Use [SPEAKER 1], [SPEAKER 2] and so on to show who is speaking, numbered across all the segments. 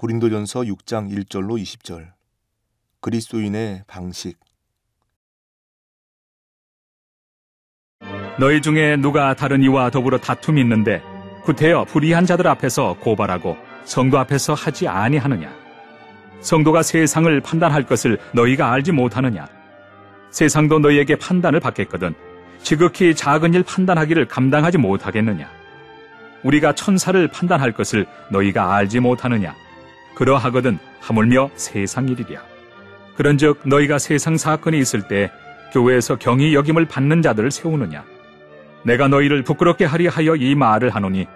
[SPEAKER 1] 고린도전서 6장 1절로 20절. 그리스도인의 방식.
[SPEAKER 2] 너희 중에 누가 다른 이와 더불어 다툼이 있는데 구태여 불의한 자들 앞에서 고발하고 성도 앞에서 하지 아니하느냐? 성도가 세상을 판단할 것을 너희가 알지 못하느냐? 세상도 너희에게 판단을 받겠거든 지극히 작은 일 판단하기를 감당하지 못하겠느냐? 우리가 천사를 판단할 것을 너희가 알지 못하느냐? 그러하거든 하물며 세상 일이랴. 그런즉 너희가 세상 사건이 있을 때 교회에서 경히 여김을 받는 자들을 세우느냐? 내가 너희를 부끄럽게 하리 하여 이 말을 하노니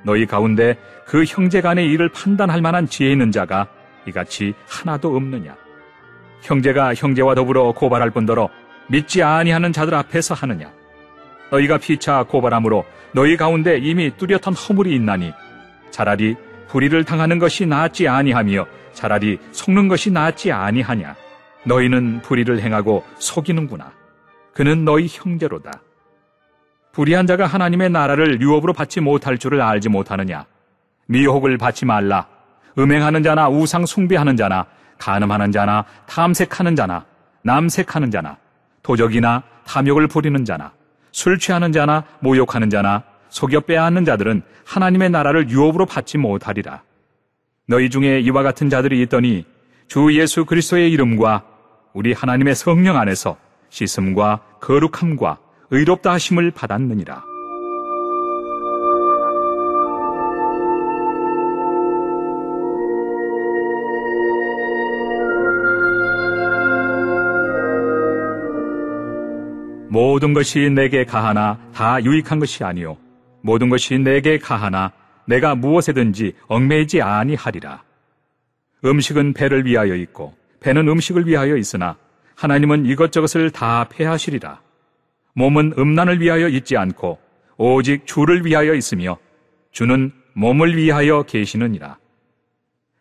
[SPEAKER 2] 너희 가운데 그 형제간의 일을 판단할 만한 지혜 있는 자가 이같이 하나도 없느냐? 형제가 형제와 더불어 고발할 뿐더러 믿지 아니하는 자들 앞에서 하느냐? 너희가 피차 고발함으로 너희 가운데 이미 뚜렷한 허물이 있나니 차라리 불의를 당하는 것이 낫지 아니하며 차라리 속는 것이 낫지 아니하냐? 너희는 불의를 행하고 속이는구나. 그는 너희 형제로다. 불의한 자가 하나님의 나라를 유업으로 받지 못할 줄을 알지 못하느냐? 미혹을 받지 말라. 음행하는 자나 우상 숭배하는 자나 간음하는 자나 탐색하는 자나 남색하는 자나 도적이나 탐욕을 부리는 자나 술 취하는 자나 모욕하는 자나 속여 빼앗는 자들은 하나님의 나라를 유업으로 받지 못하리라. 너희 중에 이와 같은 자들이 있더니 주 예수 그리스도의 이름과 우리 하나님의 성령 안에서 씻음과 거룩함과 의롭다 하심을 받았느니라. 모든 것이 내게 가하나 다 유익한 것이 아니요 모든 것이 내게 가하나 내가 무엇에든지 얽매이지 아니하리라. 음식은 배를 위하여 있고 배는 음식을 위하여 있으나 하나님은 이것저것을 다 폐하시리라. 몸은 음란을 위하여 있지 않고 오직 주를 위하여 있으며 주는 몸을 위하여 계시느니라.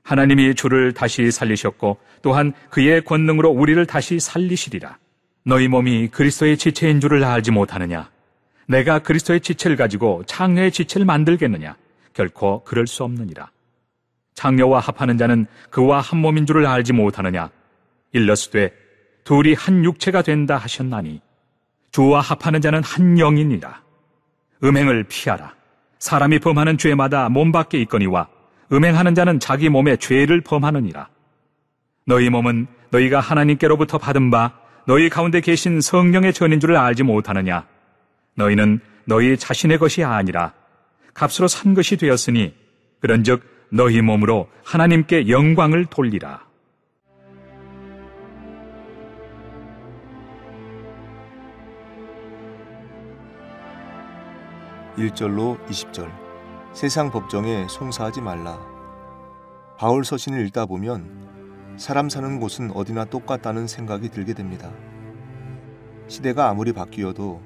[SPEAKER 2] 하나님이 주를 다시 살리셨고 또한 그의 권능으로 우리를 다시 살리시리라. 너희 몸이 그리스도의 지체인 줄을 알지 못하느냐? 내가 그리스도의 지체를 가지고 창녀의 지체를 만들겠느냐? 결코 그럴 수 없느니라. 창녀와 합하는 자는 그와 한 몸인 줄을 알지 못하느냐? 일러스되 둘이 한 육체가 된다 하셨나니 주와 합하는 자는 한 영이니라. 음행을 피하라. 사람이 범하는 죄마다 몸 밖에 있거니와 음행하는 자는 자기 몸에 죄를 범하느니라. 너희 몸은 너희가 하나님께로부터 받은 바 너희 가운데 계신 성령의 전인 줄을 알지 못하느냐? 너희는 너희 자신의 것이 아니라 값으로 산 것이 되었으니 그런즉 너희 몸으로 하나님께 영광을 돌리라.
[SPEAKER 1] (1절로 20절) 세상 법정에 송사하지 말라. 바울 서신을 읽다 보면 사람 사는 곳은 어디나 똑같다는 생각이 들게 됩니다. 시대가 아무리 바뀌어도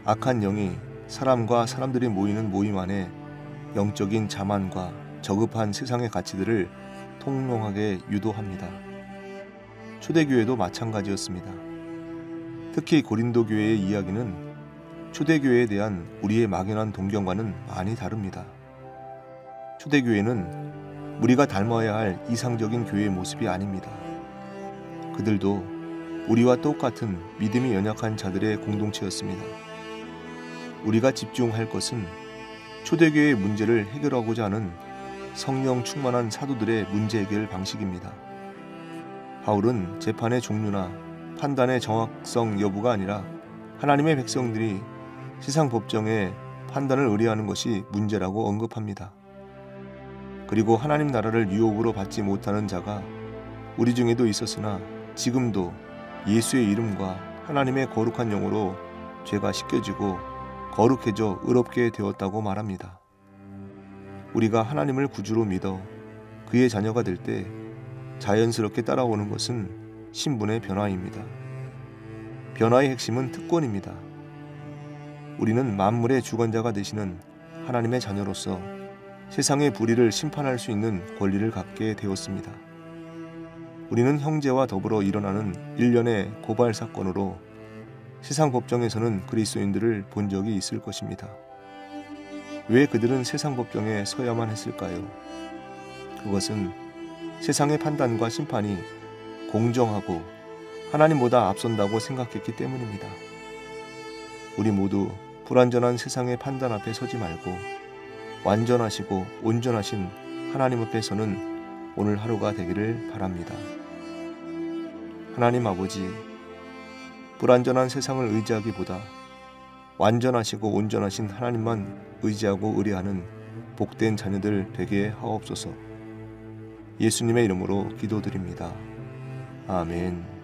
[SPEAKER 1] 악한 영이 사람과 사람들이 모이는 모임 안에 영적인 자만과 저급한 세상의 가치들을 통용하게 유도합니다. 초대교회도 마찬가지였습니다. 특히 고린도 교회의 이야기는 초대교회에 대한 우리의 막연한 동경과는 많이 다릅니다. 초대교회는 우리가 닮아야 할 이상적인 교회의 모습이 아닙니다. 그들도 우리와 똑같은 믿음이 연약한 자들의 공동체였습니다. 우리가 집중할 것은 초대교회의 문제를 해결하고자 하는 성령 충만한 사도들의 문제 해결 방식입니다. 바울은 재판의 종류나 판단의 정확성 여부가 아니라 하나님의 백성들이 세상 법정에 판단을 의뢰하는 것이 문제라고 언급합니다. 그리고 하나님 나라를 유업으로 받지 못하는 자가 우리 중에도 있었으나 지금도 예수의 이름과 하나님의 거룩한 영으로 죄가 씻겨지고 거룩해져 의롭게 되었다고 말합니다. 우리가 하나님을 구주로 믿어 그의 자녀가 될 때 자연스럽게 따라오는 것은 신분의 변화입니다. 변화의 핵심은 특권입니다. 우리는 만물의 주관자가 되시는 하나님의 자녀로서 세상의 불의를 심판할 수 있는 권리를 갖게 되었습니다. 우리는 형제와 더불어 일어나는 일련의 고발 사건으로 세상 법정에서는 그리스도인들을 본 적이 있을 것입니다. 왜 그들은 세상 법정에 서야만 했을까요? 그것은 세상의 판단과 심판이 공정하고 하나님보다 앞선다고 생각했기 때문입니다. 우리 모두 불완전한 세상의 판단 앞에 서지 말고 완전하시고 온전하신 하나님 앞에 서는 오늘 하루가 되기를 바랍니다. 하나님 아버지, 불완전한 세상을 의지하기보다 완전하시고 온전하신 하나님만 의지하고 의뢰하는 복된 자녀들 되게 하옵소서. 예수님의 이름으로 기도드립니다. 아멘.